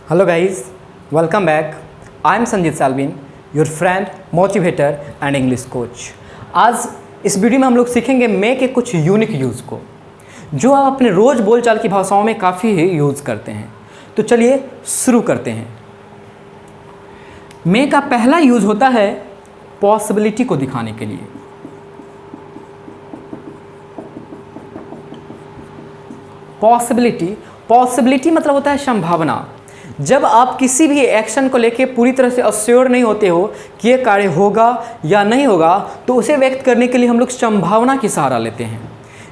Hello guys, welcome back. I am Sanjit Salvin, your friend, motivator and English coach. आज इस video में हम लोग सीखेंगे मे के कुछ यूनिक यूज़ को जो आप अपने रोज़ बोलचाल की भाषाओं में काफ़ी यूज़ करते हैं। तो चलिए शुरू करते हैं। मे का पहला यूज़ होता है पॉसिबिलिटी को दिखाने के लिए। पॉसिबिलिटी मतलब होता है संभावना। जब आप किसी भी एक्शन को लेके पूरी तरह से अश्योर नहीं होते हो कि ये कार्य होगा या नहीं होगा, तो उसे व्यक्त करने के लिए हम लोग संभावना की सहारा लेते हैं।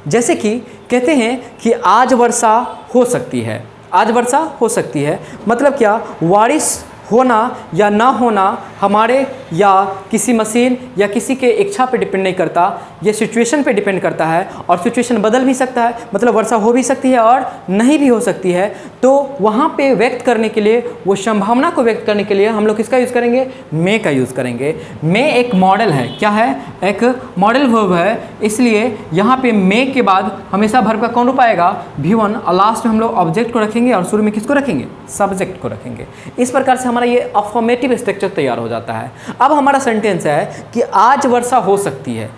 जैसे कि कहते हैं कि आज वर्षा हो सकती है। आज वर्षा हो सकती है मतलब क्या, बारिश होना या ना होना हमारे या किसी मशीन या किसी के इच्छा पे डिपेंड नहीं करता, ये सिचुएशन पे डिपेंड करता है। और सिचुएशन बदल भी सकता है, मतलब वर्षा हो भी सकती है और नहीं भी हो सकती है। तो वहाँ पे व्यक्त करने के लिए, वो संभावना को व्यक्त करने के लिए हम लोग किसका यूज़ करेंगे? मे का यूज़ करेंगे। मे एक मॉडल है। क्या है? एक मॉडल वर्ब है। इसलिए यहाँ पे मे के बाद हमेशा वर्ब का कौन रूप आएगा? V1। और लास्ट में हम लोग ऑब्जेक्ट को रखेंगे और शुरू में किसको रखेंगे? सब्जेक्ट को रखेंगे। इस प्रकार से हमारा ये अफर्मेटिव स्ट्रक्चर तैयार हो जाता है। अब हमारा सेंटेंस है कि आज वर्षा हो सकती है।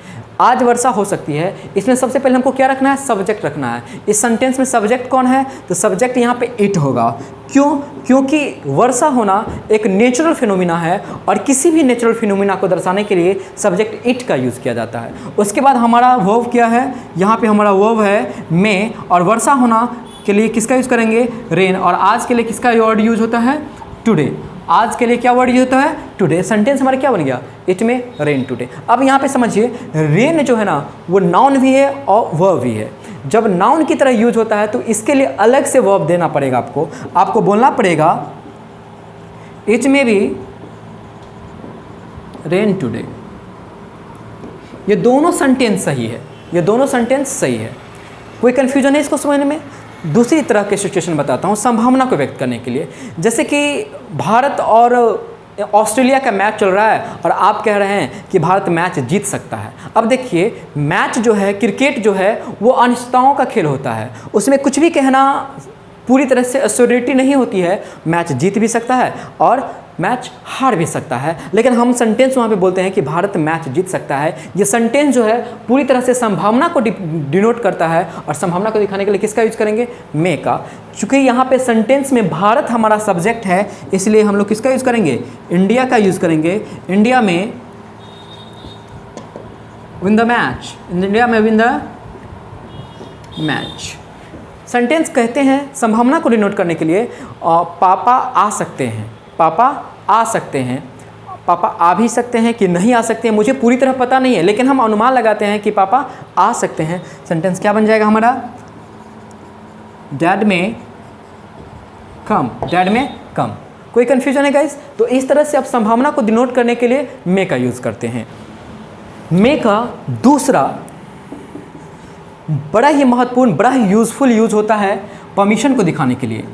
आज वर्षा हो सकती है। इसमें सबसे पहले हमको क्या रखना है? सब्जेक्ट रखना है। इस सेंटेंस में सब्जेक्ट कौन है? तो सब्जेक्ट यहाँ पे इट होगा। क्यों? क्योंकि वर्षा होना एक नेचुरल फिनोमिना है और किसी भी नेचुरल फिनोमिना को दर्शाने के लिए सब्जेक्ट इट का यूज़ किया जाता है। उसके बाद हमारा वर्ब क्या है? यहाँ पे हमारा वर्ब है मे, और वर्षा होना के लिए किसका यूज़ करेंगे? रेन। और आज के लिए किसका वर्ड यूज होता है? टुडे। आज के लिए क्या वर्ड यूज होता है? टुडे। सेंटेंस हमारा क्या बन गया? इट में रेन टुडे। अब यहाँ पे समझिए, रेन जो है ना वो नाउन भी है और वर्ब भी है। जब नाउन की तरह यूज होता है तो इसके लिए अलग से वर्ब देना पड़ेगा। आपको बोलना पड़ेगा इट में भी रेन टुडे। ये दोनों सेंटेंस सही है। ये दोनों सेंटेंस सही है। कोई कंफ्यूजन है इसको समझने में? दूसरी तरह के सिचुएशन बताता हूँ संभावना को व्यक्त करने के लिए। जैसे कि भारत और ऑस्ट्रेलिया का मैच चल रहा है और आप कह रहे हैं कि भारत मैच जीत सकता है। अब देखिए, मैच जो है, क्रिकेट जो है, वो अनिश्चितताओं का खेल होता है। उसमें कुछ भी कहना पूरी तरह से एश्योरिटी नहीं होती है। मैच जीत भी सकता है और मैच हार भी सकता है। लेकिन हम सेंटेंस वहाँ पे बोलते हैं कि भारत मैच जीत सकता है। ये सेंटेंस जो है पूरी तरह से संभावना को डिनोट करता है। और संभावना को दिखाने के लिए किसका यूज़ करेंगे? मे का। चूँकि यहाँ पे सेंटेंस में भारत हमारा सब्जेक्ट है, इसलिए हम लोग किसका यूज़ करेंगे? इंडिया का यूज़ करेंगे। इंडिया में विन द मैच। इंडिया में विन द मैच। सेंटेंस कहते हैं संभावना को डिनोट करने के लिए पापा आ सकते हैं। पापा आ सकते हैं। पापा आ भी सकते हैं कि नहीं आ सकते हैं, मुझे पूरी तरह पता नहीं है, लेकिन हम अनुमान लगाते हैं कि पापा आ सकते हैं। सेंटेंस क्या बन जाएगा हमारा? डैड में कम। डैड में कम। कोई कन्फ्यूजन है गाइस? तो इस तरह से आप संभावना को डिनोट करने के लिए मे का यूज़ करते हैं। मे का दूसरा बड़ा ही महत्वपूर्ण, बड़ा ही यूज़फुल यूज़ होता है परमिशन को दिखाने के लिए।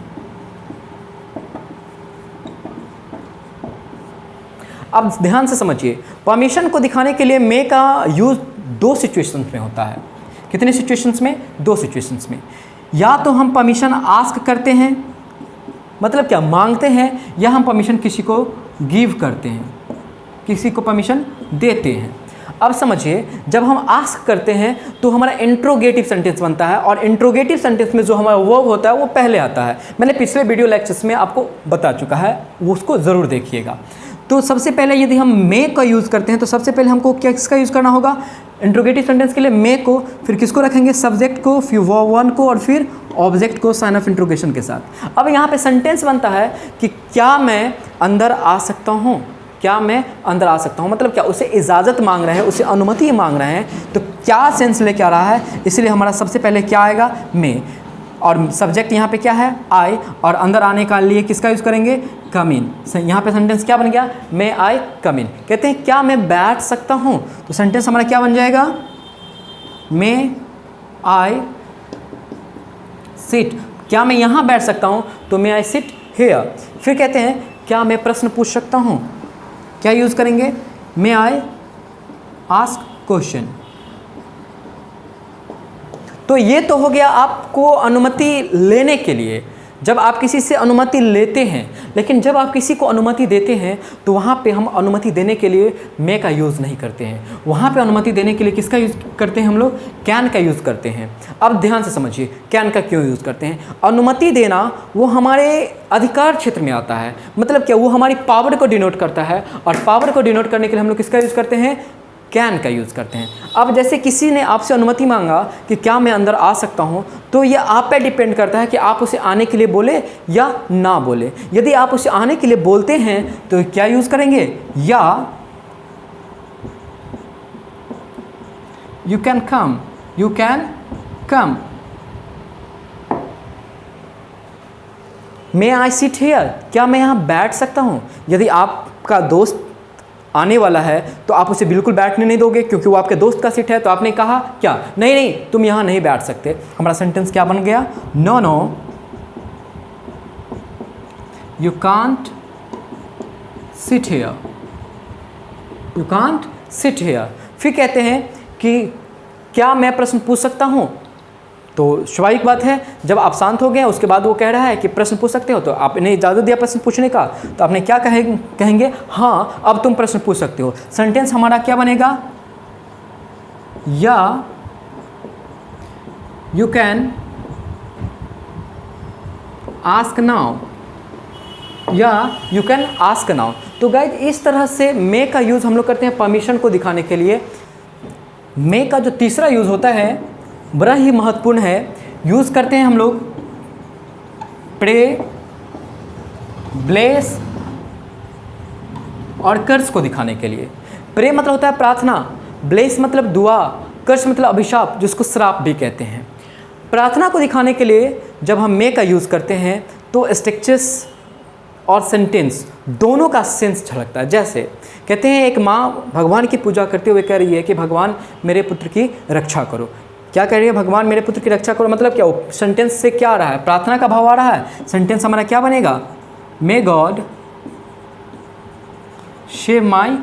अब ध्यान से समझिए, परमिशन को दिखाने के लिए मे का यूज़ दो सिचुएशंस में होता है। कितने सिचुएशंस में? दो सिचुएशंस में। या तो हम परमिशन आस्क करते हैं, मतलब क्या, मांगते हैं, या हम परमिशन किसी को गिव करते हैं, किसी को परमिशन देते हैं। अब समझिए, जब हम आस्क करते हैं तो हमारा इंट्रोगेटिव सेंटेंस बनता है, और इंट्रोगेटिव सेंटेंस में जो हमारा वर्ब होता है वो पहले आता है। मैंने पिछले वीडियो लेक्चर्स में आपको बता चुका है, उसको ज़रूर देखिएगा। तो सबसे पहले यदि हम मे का यूज़ करते हैं तो सबसे पहले हमको किसका यूज़ करना होगा? इंट्रोगेटिव सेंटेंस के लिए मे को, फिर किसको रखेंगे? सब्जेक्ट को, फिर वर्ब वन को, और फिर ऑब्जेक्ट को साइन ऑफ इंट्रोगेशन के साथ। अब यहाँ पे सेंटेंस बनता है कि क्या मैं अंदर आ सकता हूँ? क्या मैं अंदर आ सकता हूँ मतलब क्या, उसे इजाज़त मांग रहे हैं, उसे अनुमति मांग रहे हैं। तो क्या सेंस लेके आ रहा है, इसलिए हमारा सबसे पहले क्या आएगा? मे। और सब्जेक्ट यहाँ पे क्या है? आई। और अंदर आने का लिए किसका यूज़ करेंगे? कम इन। यहाँ पे सेंटेंस क्या बन गया? मे आई कम इन। कहते हैं क्या मैं बैठ सकता हूँ? तो सेंटेंस हमारा क्या बन जाएगा? मे आई सिट। क्या मैं यहाँ बैठ सकता हूँ? तो मे आई सिट हियर। फिर कहते हैं क्या मैं प्रश्न पूछ सकता हूँ? क्या यूज़ करेंगे? मे आई आस्क क्वेश्चन। तो ये तो हो गया आपको अनुमति लेने के लिए। जब आप किसी से अनुमति लेते हैं, लेकिन जब आप किसी को अनुमति देते हैं तो वहाँ पे हम अनुमति देने के लिए मे का यूज़ नहीं करते हैं, वहाँ पे अनुमति देने के लिए किसका यूज़ करते हैं हम लोग? कैन का यूज़ करते हैं। अब ध्यान से समझिए कैन का क्यों यूज़ करते हैं। अनुमति देना वो हमारे अधिकार क्षेत्र में आता है, मतलब क्या, वो हमारी पावर को डिनोट करता है, और पावर को डिनोट करने के लिए हम लोग किसका यूज़ करते हैं? कैन का यूज़ करते हैं। अब जैसे किसी ने आपसे अनुमति मांगा कि क्या मैं अंदर आ सकता हूं, तो यह आप पे डिपेंड करता है कि आप उसे आने के लिए बोले या ना बोले। यदि आप उसे आने के लिए बोलते हैं तो क्या यूज़ करेंगे? या you can come, you can come, may I sit here, क्या मैं यहाँ बैठ सकता हूँ। यदि आपका दोस्त आने वाला है तो आप उसे बिल्कुल बैठने नहीं दोगे, क्योंकि वो आपके दोस्त का सीट है। तो आपने कहा क्या? नहीं नहीं, तुम यहाँ नहीं बैठ सकते। हमारा सेंटेंस क्या बन गया? No no you can't sit here, you can't sit here. फिर कहते हैं कि क्या मैं प्रश्न पूछ सकता हूँ? तो स्वाभाविक बात है, जब आप शांत हो गए उसके बाद वो कह रहा है कि प्रश्न पूछ सकते हो, तो आपने इजाज़त दिया प्रश्न पूछने का, तो आपने क्या कहेंगे? हाँ, अब तुम प्रश्न पूछ सकते हो। सेंटेंस हमारा क्या बनेगा? या यू कैन आस्क नाउ, या यू कैन आस्क नाउ। तो गाइज इस तरह से मे का यूज़ हम लोग करते हैं परमिशन को दिखाने के लिए। मे का जो तीसरा यूज़ होता है बड़ा ही महत्वपूर्ण है, यूज़ करते हैं हम लोग प्रे, ब्लेस और कर्स को दिखाने के लिए। प्रे मतलब होता है प्रार्थना, ब्लेस मतलब दुआ, कर्स मतलब अभिशाप, जिसको श्राप भी कहते हैं। प्रार्थना को दिखाने के लिए जब हम मे का यूज़ करते हैं तो स्ट्रक्चर्स और सेंटेंस दोनों का सेंस झलकता है। जैसे कहते हैं एक माँ भगवान की पूजा करते हुए कह रही है कि भगवान मेरे पुत्र की रक्षा करो। क्या कह रही है? भगवान मेरे पुत्र की रक्षा करो। मतलब क्या? सेंटेंस से क्या आ रहा है? प्रार्थना का भाव आ रहा है। सेंटेंस हमारा क्या बनेगा? मे गॉड सेव माई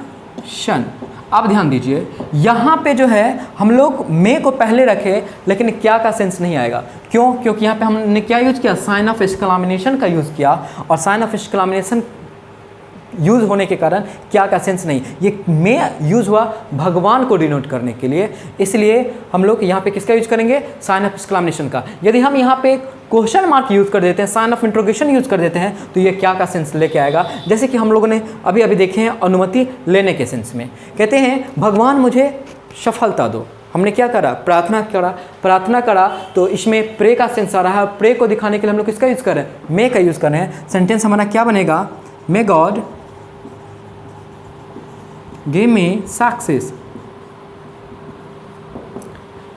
सन। अब ध्यान दीजिए, यहाँ पे जो है हम लोग मे को पहले रखे, लेकिन क्या का सेंस नहीं आएगा। क्यों? क्योंकि यहाँ पे हमने क्या यूज़ किया? साइन ऑफ एक्सक्लामेशन का यूज़ किया, और साइन ऑफ एक्सक्लामेशन यूज़ होने के कारण क्या का सेंस नहीं। ये मे यूज़ हुआ भगवान को डिनोट करने के लिए, इसलिए हम लोग यहाँ पे किसका यूज़ करेंगे? साइन ऑफ एक्सक्लामेशन का। यदि हम यहाँ पे क्वेश्चन मार्क यूज़ कर देते हैं, साइन ऑफ इंट्रोगेशन यूज़ कर देते हैं, तो ये क्या का सेंस लेके आएगा। जैसे कि हम लोगों ने अभी अभी देखे हैं अनुमति लेने के सेंस में। कहते हैं भगवान मुझे सफलता दो। हमने क्या करा? प्रार्थना करा, तो इसमें प्रे का सेंस आ रहा है। प्रे को दिखाने के लिए हम लोग किसका यूज़ कर रहे हैं? मे का यूज़ कर रहे हैं। सेंटेंस हमारा क्या बनेगा? May God give me success,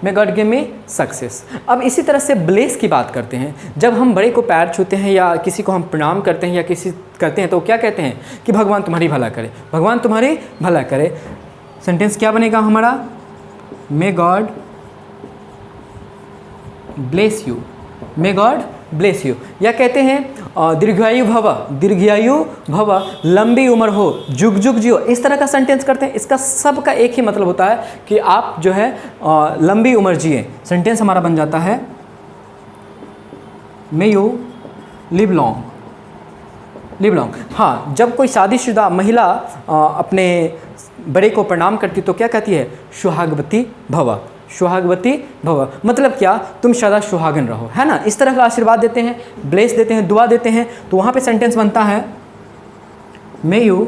may God give me success. अब इसी तरह से ब्लेस की बात करते हैं। जब हम बड़े को पैर छूते हैं या किसी को हम प्रणाम करते हैं या किसी करते हैं, तो क्या कहते हैं? कि भगवान तुम्हारी भला करे, भगवान तुम्हारी भला करे। सेंटेंस क्या बनेगा हमारा? May God bless you, may God bless you. या कहते हैं दीर्घायु भव, दीर्घायु भव, लंबी उम्र हो, जुग जुग जियो। इस तरह का सेंटेंस करते हैं। इसका सब का एक ही मतलब होता है कि आप जो है लंबी उम्र जिए। सेंटेंस हमारा बन जाता है may you live long, live long. हाँ, जब कोई शादीशुदा महिला अपने बड़े को प्रणाम करती तो क्या कहती है? सुहागवती भव, सुहागवती भव। मतलब क्या? तुम सदा सुहागन रहो, है ना। इस तरह का आशीर्वाद देते हैं, ब्लेस देते हैं, दुआ देते हैं। तो वहाँ पे सेंटेंस बनता है may you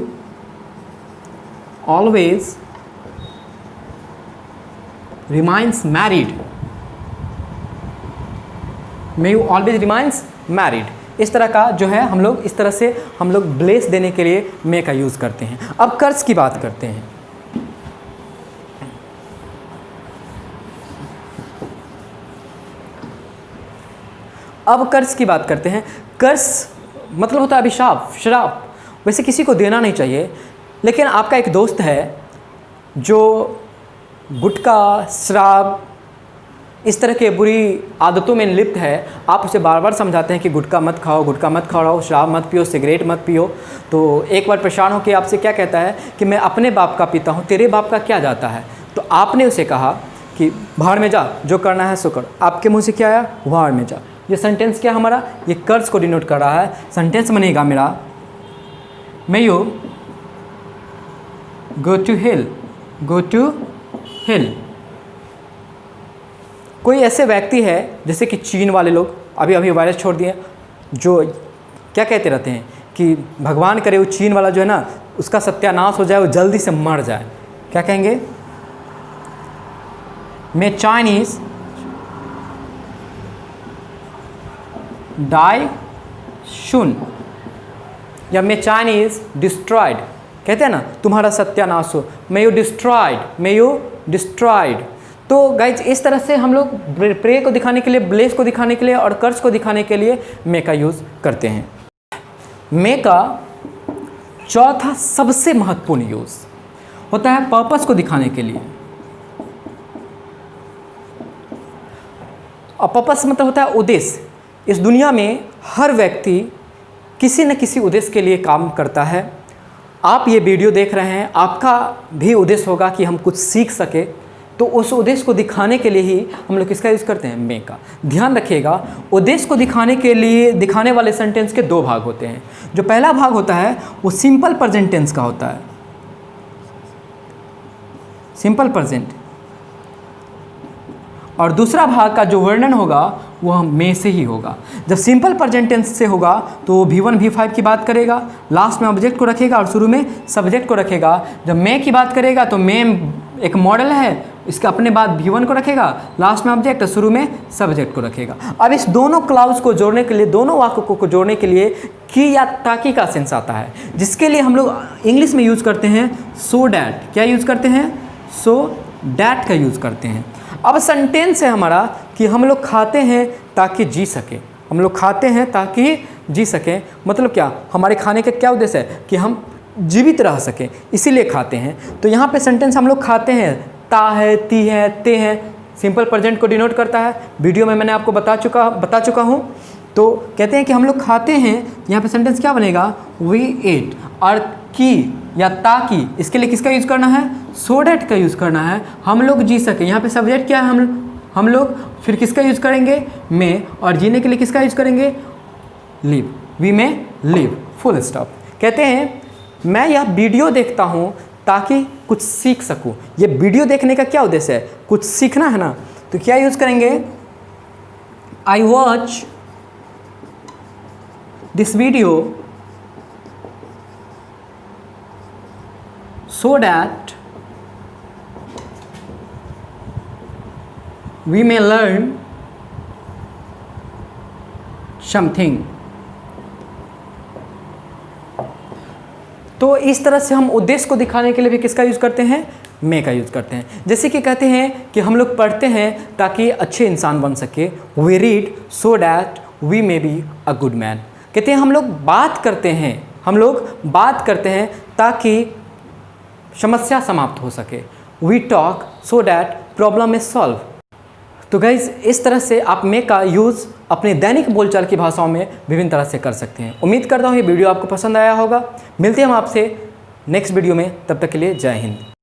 always remains married, may you always remains married. इस तरह का जो है हम लोग इस तरह से हम लोग ब्लेस देने के लिए मे का यूज़ करते हैं। अब कर्ज की बात करते हैं। अब कर्ज की बात करते हैं। कर्ज मतलब होता है अभिशाप, श्राप। वैसे किसी को देना नहीं चाहिए, लेकिन आपका एक दोस्त है जो गुटखा, शराब, इस तरह के बुरी आदतों में लिप्त है। आप उसे बार बार समझाते हैं कि गुटखा मत खाओ, गुटखा मत खाओ, शराब मत पियो, सिगरेट मत पियो। तो एक बार परेशान होकर आपसे क्या कहता है कि मैं अपने बाप का पीता हूँ, तेरे बाप का क्या जाता है। तो आपने उसे कहा कि भाड़ में जा, जो करना है सो कर। आपके मुँह से क्या आया? भाड़ में जा। ये सेंटेंस क्या हमारा? ये कर्ज को डिनोट कर रहा है। सेंटेंस बनेगा मेरा may you go to hill, go to hill. कोई ऐसे व्यक्ति है जैसे कि चीन वाले लोग अभी अभी वायरस छोड़ दिए, जो क्या कहते रहते हैं कि भगवान करे वो चीन वाला जो है ना उसका सत्यानाश हो जाए, वो जल्दी से मर जाए। क्या कहेंगे? मे चाइनीज डाई शून, या मे चाइनीज डिस्ट्रॉयड, कहते हैं ना तुम्हारा सत्यानाश हो, may you destroyed, may you destroyed. तो गाइज इस तरह से हम लोग प्रे को दिखाने के लिए, ब्लेस को दिखाने के लिए और कर्ज को दिखाने के लिए मे का यूज़ करते हैं। मे का चौथा सबसे महत्वपूर्ण यूज़ होता है पर्पस को दिखाने के लिए। और पर्पस मतलब होता है उद्देश्य। इस दुनिया में हर व्यक्ति किसी न किसी उद्देश्य के लिए काम करता है। आप ये वीडियो देख रहे हैं, आपका भी उद्देश्य होगा कि हम कुछ सीख सके, तो उस उद्देश्य को दिखाने के लिए ही हम लोग किसका यूज़ करते हैं? मे का। ध्यान रखिएगा, उद्देश्य को दिखाने के लिए दिखाने वाले सेंटेंस के दो भाग होते हैं। जो पहला भाग होता है वो सिंपल प्रेजेंट टेंस का होता है, सिंपल प्रेजेंट, और दूसरा भाग का जो वर्णन होगा वह मे से ही होगा। जब सिंपल प्रेजेंट टेंस से होगा तो वो V1 V5 की बात करेगा, लास्ट में ऑब्जेक्ट को रखेगा और शुरू में सब्जेक्ट को रखेगा। जब मे की बात करेगा तो मे एक मॉडल है, इसके अपने बाद V1 को रखेगा, लास्ट में ऑब्जेक्ट और शुरू में सब्जेक्ट को रखेगा। अब इस दोनों क्लाउज को जोड़ने के लिए, दोनों वाक्यों को जोड़ने के लिए की या ताकि का सेंस आता है, जिसके लिए हम लोग इंग्लिश में यूज़ करते हैं सो डैट। क्या यूज़ करते हैं? सो डैट का यूज़ करते हैं। अब सेंटेंस है हमारा कि हम लोग खाते हैं ताकि जी सके, हम लोग खाते हैं ताकि जी सकें। मतलब क्या? हमारे खाने का क्या उद्देश्य है? कि हम जीवित रह सकें, इसीलिए खाते हैं। तो यहाँ पे सेंटेंस हम लोग खाते हैं, ता है, ती है, ते हैं, सिंपल प्रेजेंट को डिनोट करता है। वीडियो में मैंने आपको बता चुका हूँ। तो कहते हैं कि हम लोग खाते हैं, यहाँ पे सेंटेंस क्या बनेगा? We ate. और की या ताकि, इसके लिए किसका यूज़ करना है? सो डैट का यूज़ करना है, हम लोग जी सके। यहाँ पे सब्जेक्ट क्या है? हम लोग। फिर किसका यूज़ करेंगे? मे। और जीने के लिए किसका यूज़ करेंगे? Live, we may live, full stop. कहते हैं मैं यह वीडियो देखता हूँ ताकि कुछ सीख सकूँ। ये वीडियो देखने का क्या उद्देश्य है? कुछ सीखना है ना। तो क्या यूज़ करेंगे? I watch this video so that we may learn something। तो इस तरह से हम उद्देश्य को दिखाने के लिए भी किसका यूज़ करते हैं? मे का यूज़ करते हैं। जैसे कि कहते हैं कि हम लोग पढ़ते हैं ताकि अच्छे इंसान बन सके, we read so that we may be a good man. कहते हैं हम लोग बात करते हैं, हम लोग बात करते हैं ताकि समस्या समाप्त हो सके, we talk so that problem is solve. तो गाइज इस तरह से आप मे का यूज़ अपने दैनिक बोलचाल की भाषाओं में विभिन्न तरह से कर सकते हैं। उम्मीद करता हूँ ये वीडियो आपको पसंद आया होगा। मिलते हैं हम आपसे नेक्स्ट वीडियो में, तब तक के लिए जय हिंद।